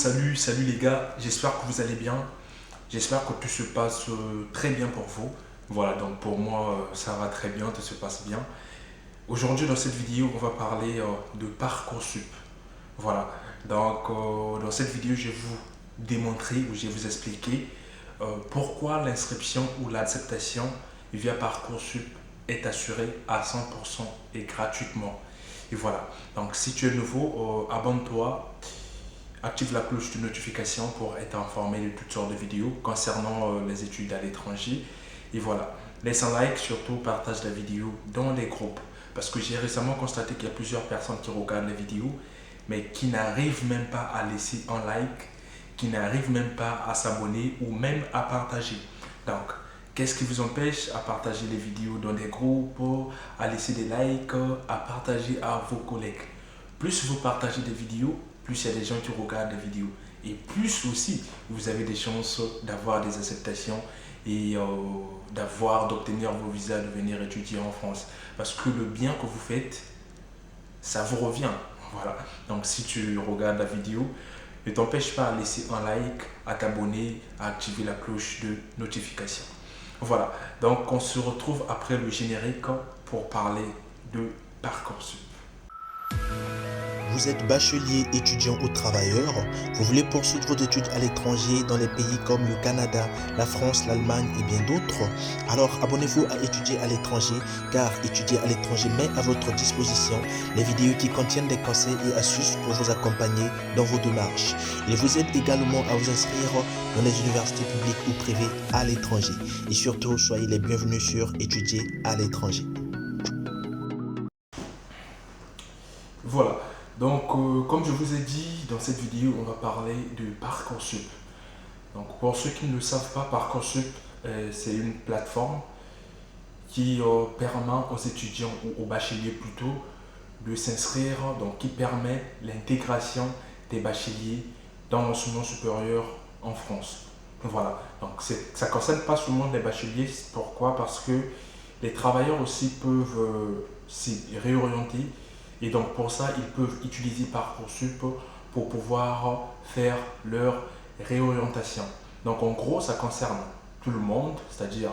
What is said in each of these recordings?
Salut les gars, j'espère que vous allez bien, j'espère que tout se passe très bien pour vous. Voilà, donc pour moi ça va très bien, tout se passe bien. Aujourd'hui dans cette vidéo on va parler de Parcoursup. Voilà, donc dans cette vidéo je vais vous démontrer ou je vais vous expliquer pourquoi l'inscription ou l'acceptation via Parcoursup est assurée à 100% et gratuitement. Et voilà, donc si tu es nouveau, abonne-toi. Active la cloche de notification pour être informé de toutes sortes de vidéos concernant les études à l'étranger. Et voilà, laisse un like, surtout partage la vidéo dans les groupes. Parce que j'ai récemment constaté qu'il y a plusieurs personnes qui regardent les vidéos, mais qui n'arrivent même pas à laisser un like, qui n'arrivent même pas à s'abonner ou même à partager. Donc, qu'est-ce qui vous empêche à partager les vidéos dans des groupes, à laisser des likes, à partager à vos collègues? Plus vous partagez des vidéos, plus il y a des gens qui regardent les vidéos. Et plus aussi, vous avez des chances d'avoir des acceptations et d'obtenir vos visas, de venir étudier en France. Parce que le bien que vous faites, ça vous revient. Voilà. Donc si tu regardes la vidéo, ne t'empêche pas à laisser un like, à t'abonner, à activer la cloche de notification. Voilà. Donc on se retrouve après le générique pour parler de Parcoursup. Vous êtes bachelier, étudiant ou travailleur, vous voulez poursuivre vos études à l'étranger dans les pays comme le Canada, la France, l'Allemagne et bien d'autres? Alors abonnez-vous à Étudier à l'étranger, car Étudier à l'étranger met à votre disposition les vidéos qui contiennent des conseils et astuces pour vous accompagner dans vos démarches. Il vous aide également à vous inscrire dans les universités publiques ou privées à l'étranger. Et surtout, soyez les bienvenus sur Étudier à l'étranger. Voilà. Donc, comme je vous ai dit, dans cette vidéo, on va parler de Parcoursup. Donc, pour ceux qui ne le savent pas, Parcoursup, c'est une plateforme qui permet aux étudiants ou aux bacheliers plutôt de s'inscrire, donc qui permet l'intégration des bacheliers dans l'enseignement supérieur en France. Voilà. Donc, ça ne concerne pas seulement les bacheliers. Pourquoi? Parce que les travailleurs aussi peuvent s'y réorienter. Et donc pour ça, ils peuvent utiliser Parcoursup pour pouvoir faire leur réorientation. Donc en gros, ça concerne tout le monde, c'est-à-dire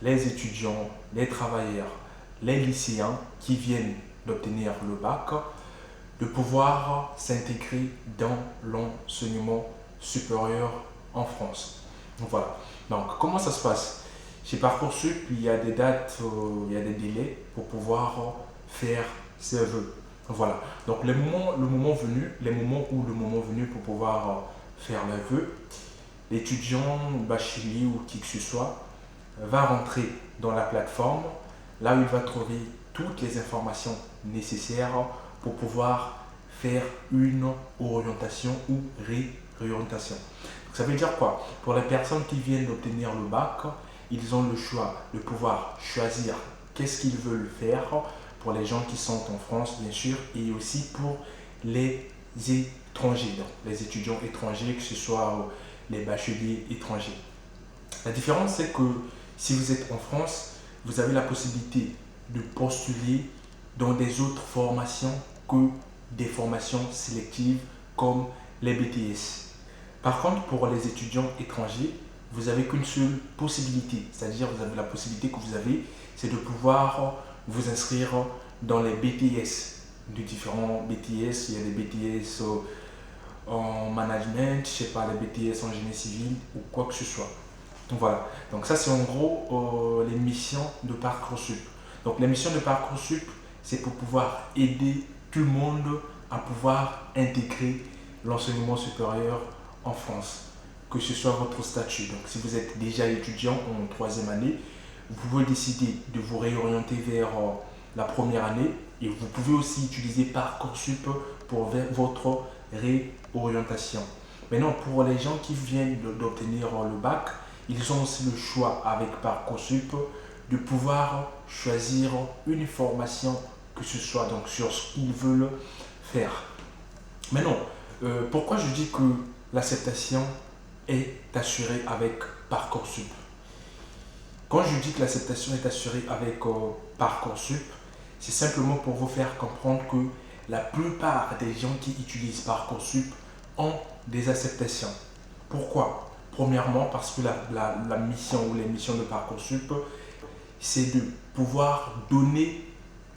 les étudiants, les travailleurs, les lycéens qui viennent d'obtenir le bac, de pouvoir s'intégrer dans l'enseignement supérieur en France. Donc voilà. Donc comment ça se passe? Chez Parcoursup, il y a des dates, il y a des délais pour pouvoir faire ses vœux. Voilà. Donc les moments venus, les moments où le moment venu pour pouvoir faire les vœux, l'étudiant, bachelier ou qui que ce soit va rentrer dans la plateforme, là où il va trouver toutes les informations nécessaires pour pouvoir faire une orientation ou réorientation. Donc, ça veut dire quoi? Pour les personnes qui viennent d'obtenir le bac, ils ont le choix de pouvoir choisir qu'est-ce qu'ils veulent faire pour les gens qui sont en France, bien sûr, et aussi pour les étrangers, donc les étudiants étrangers, que ce soit les bacheliers étrangers. La différence, c'est que si vous êtes en France, vous avez la possibilité de postuler dans des autres formations que des formations sélectives comme les BTS. Par contre, pour les étudiants étrangers, vous n'avez qu'une seule possibilité, c'est-à-dire vous avez la possibilité que vous avez, c'est de pouvoir vous inscrire dans les BTS, de différents BTS. Il y a des BTS en management, je sais pas, les BTS en génie civil ou quoi que ce soit. Donc voilà, donc ça c'est en gros les missions de Parcoursup. Donc les missions de Parcoursup, c'est pour pouvoir aider tout le monde à pouvoir intégrer l'enseignement supérieur en France, que ce soit votre statut. Donc si vous êtes déjà étudiant en troisième année, vous pouvez décider de vous réorienter vers la première année et vous pouvez aussi utiliser Parcoursup pour votre réorientation. Maintenant, pour les gens qui viennent d'obtenir le bac, ils ont aussi le choix avec Parcoursup de pouvoir choisir une formation que ce soit donc sur ce qu'ils veulent faire. Maintenant, pourquoi je dis que l'acceptation est assurée avec Parcoursup? Quand je dis que l'acceptation est assurée avec Parcoursup, c'est simplement pour vous faire comprendre que la plupart des gens qui utilisent Parcoursup ont des acceptations. Pourquoi? Premièrement, parce que la mission ou les missions de Parcoursup, c'est de pouvoir donner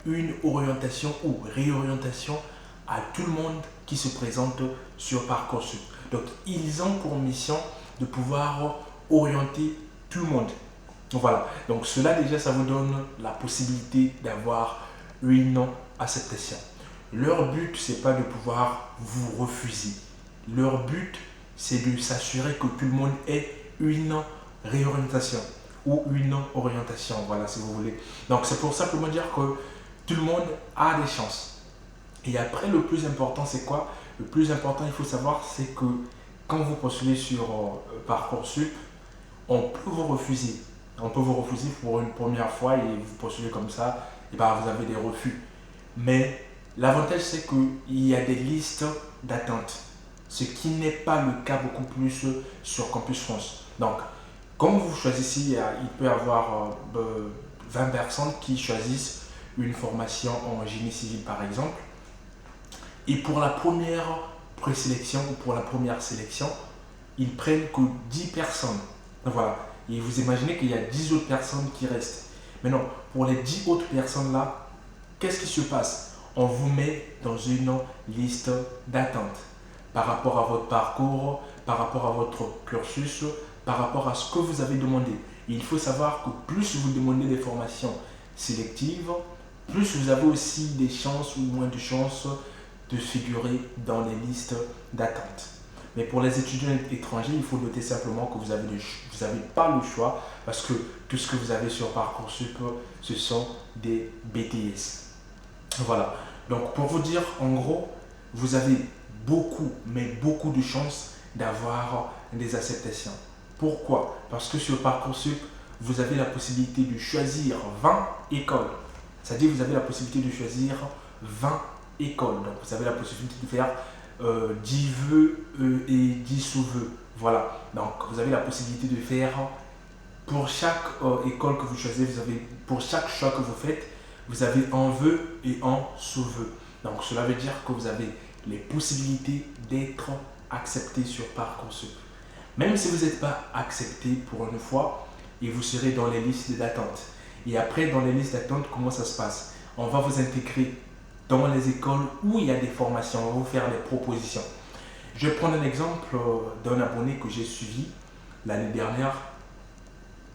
une orientation ou réorientation à tout le monde qui se présente sur Parcoursup. Donc, ils ont pour mission de pouvoir orienter tout le monde. Voilà. Donc, cela déjà, ça vous donne la possibilité d'avoir une acceptation. Leur but, c'est pas de pouvoir vous refuser. Leur but, c'est de s'assurer que tout le monde ait une réorientation ou une orientation, voilà, si vous voulez. Donc, c'est pour simplement dire que tout le monde a des chances. Et après, le plus important, c'est quoi? Le plus important, il faut savoir, c'est que quand vous postulez sur Parcoursup, on peut vous refuser. On peut vous refuser pour une première fois et vous postulez comme ça, et ben vous avez des refus. Mais l'avantage, c'est qu'il y a des listes d'attente, ce qui n'est pas le cas beaucoup plus sur Campus France. Donc, comme vous choisissez, il peut y avoir 20 personnes qui choisissent une formation en génie civil par exemple. Et pour la première présélection ou pour la première sélection, ils prennent que 10 personnes. Voilà. Et vous imaginez qu'il y a 10 autres personnes qui restent. Maintenant, pour les 10 autres personnes-là, qu'est-ce qui se passe? On vous met dans une liste d'attente par rapport à votre parcours, par rapport à votre cursus, par rapport à ce que vous avez demandé. Et il faut savoir que plus vous demandez des formations sélectives, plus vous avez aussi des chances ou moins de chances de figurer dans les listes d'attente. Mais pour les étudiants étrangers, il faut noter simplement que vous avez pas le choix parce que tout ce que vous avez sur Parcoursup, ce sont des BTS. Voilà. Donc pour vous dire, en gros, vous avez beaucoup, mais beaucoup de chances d'avoir des acceptations. Pourquoi? Parce que sur Parcoursup, vous avez la possibilité de choisir 20 écoles. C'est-à-dire que vous avez la possibilité de choisir 20 écoles. Donc vous avez la possibilité de faire 10 vœux et 10 sous-vœux. Voilà. Donc vous avez la possibilité de faire pour chaque école que vous choisissez, pour chaque choix que vous faites, vous avez un vœu et un sous-vœu. Donc cela veut dire que vous avez les possibilités d'être accepté sur Parcoursup. Même si vous n'êtes pas accepté pour une fois, et vous serez dans les listes d'attente. Et après, dans les listes d'attente, comment ça se passe? On va vous intégrer dans les écoles où il y a des formations, on va vous faire des propositions. Je vais prendre un exemple d'un abonné que j'ai suivi l'année dernière.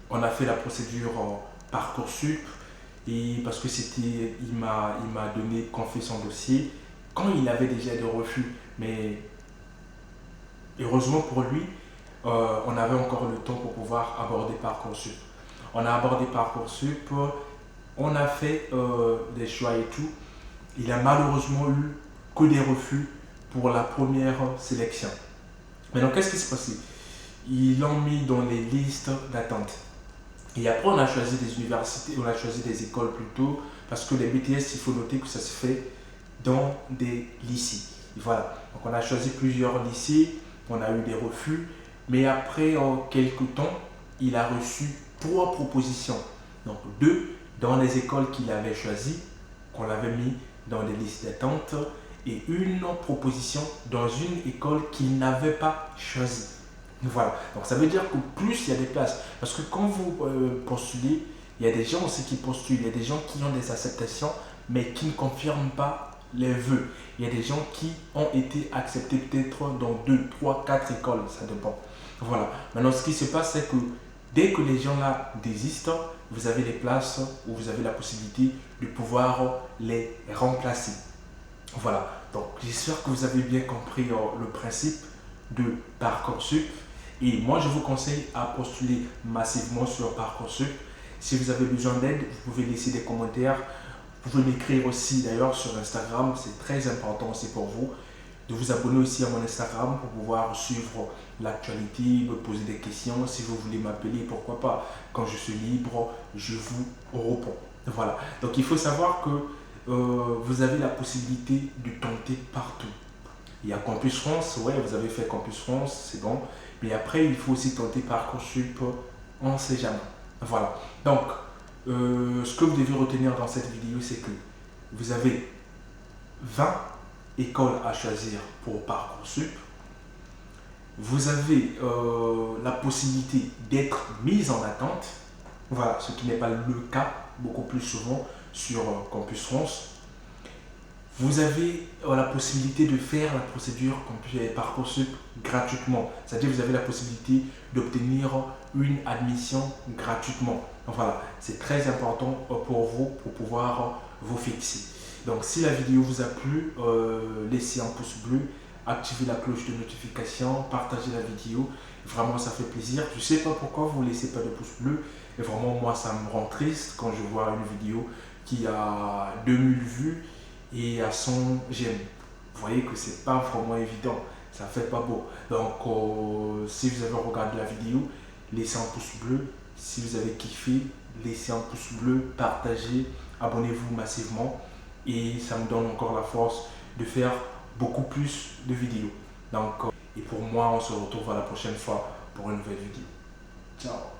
On a fait la procédure Parcoursup et parce que il m'a donné confier son dossier quand il avait déjà des refus. Mais heureusement pour lui, on avait encore le temps pour pouvoir aborder Parcoursup. On a abordé Parcoursup, on a fait des choix et tout. Il a malheureusement eu que des refus pour la première sélection. Maintenant, qu'est-ce qui s'est passé? Ils l'ont mis dans les listes d'attente. Et après, on a choisi des universités, on a choisi des écoles plutôt, parce que les BTS, il faut noter que ça se fait dans des lycées. Et voilà. Donc, on a choisi plusieurs lycées, on a eu des refus, mais après, en quelques temps, il a reçu 3 propositions. Donc, 2 dans les écoles qu'il avait choisies, qu'on l'avait mis dans des listes d'attente, et une proposition dans une école qu'il n'avait pas choisie. Voilà, donc ça veut dire que plus il y a des places, parce que quand vous postulez, il y a des gens aussi qui postulent, il y a des gens qui ont des acceptations, mais qui ne confirment pas les vœux. Il y a des gens qui ont été acceptés peut-être dans 2, 3, 4 écoles, ça dépend. Voilà, maintenant ce qui se passe, c'est que dès que les gens là désistent, vous avez des places où vous avez la possibilité de pouvoir les remplacer. Voilà, donc j'espère que vous avez bien compris le principe de Parcoursup. Et moi, je vous conseille à postuler massivement sur Parcoursup. Si vous avez besoin d'aide, vous pouvez laisser des commentaires. Vous pouvez m'écrire aussi d'ailleurs sur Instagram. C'est très important aussi pour vous de vous abonner aussi à mon Instagram pour pouvoir suivre l'actualité, me poser des questions. Si vous voulez m'appeler, pourquoi pas. Quand je suis libre, je vous réponds. Voilà. Donc, il faut savoir que vous avez la possibilité de tenter partout. Il y a Campus France, ouais, vous avez fait Campus France, c'est bon. Mais après, il faut aussi tenter Parcoursup, on ne sait jamais. Voilà. Donc, ce que vous devez retenir dans cette vidéo, c'est que vous avez 20 écoles à choisir pour Parcoursup. Vous avez la possibilité d'être mis en attente. Voilà, ce qui n'est pas le cas beaucoup plus souvent sur Campus France. Vous avez la possibilité de faire la procédure Parcoursup gratuitement. C'est-à-dire que vous avez la possibilité d'obtenir une admission gratuitement. Donc voilà, c'est très important pour vous pour pouvoir vous fixer. Donc si la vidéo vous a plu, laissez un pouce bleu, activez la cloche de notification, partagez la vidéo. Vraiment, ça fait plaisir. Je ne sais pas pourquoi vous ne laissez pas de pouce bleu. Et vraiment, moi, ça me rend triste quand je vois une vidéo qui a 2000 vues et à 100 j'aime. Vous voyez que c'est pas vraiment évident, ça fait pas beau. Donc si vous avez regardé la vidéo, laissez un pouce bleu. Si vous avez kiffé, laissez un pouce bleu, partagez, abonnez-vous massivement et ça me donne encore la force de faire beaucoup plus de vidéos. Donc et pour moi, on se retrouve à la prochaine fois pour une nouvelle vidéo. Ciao.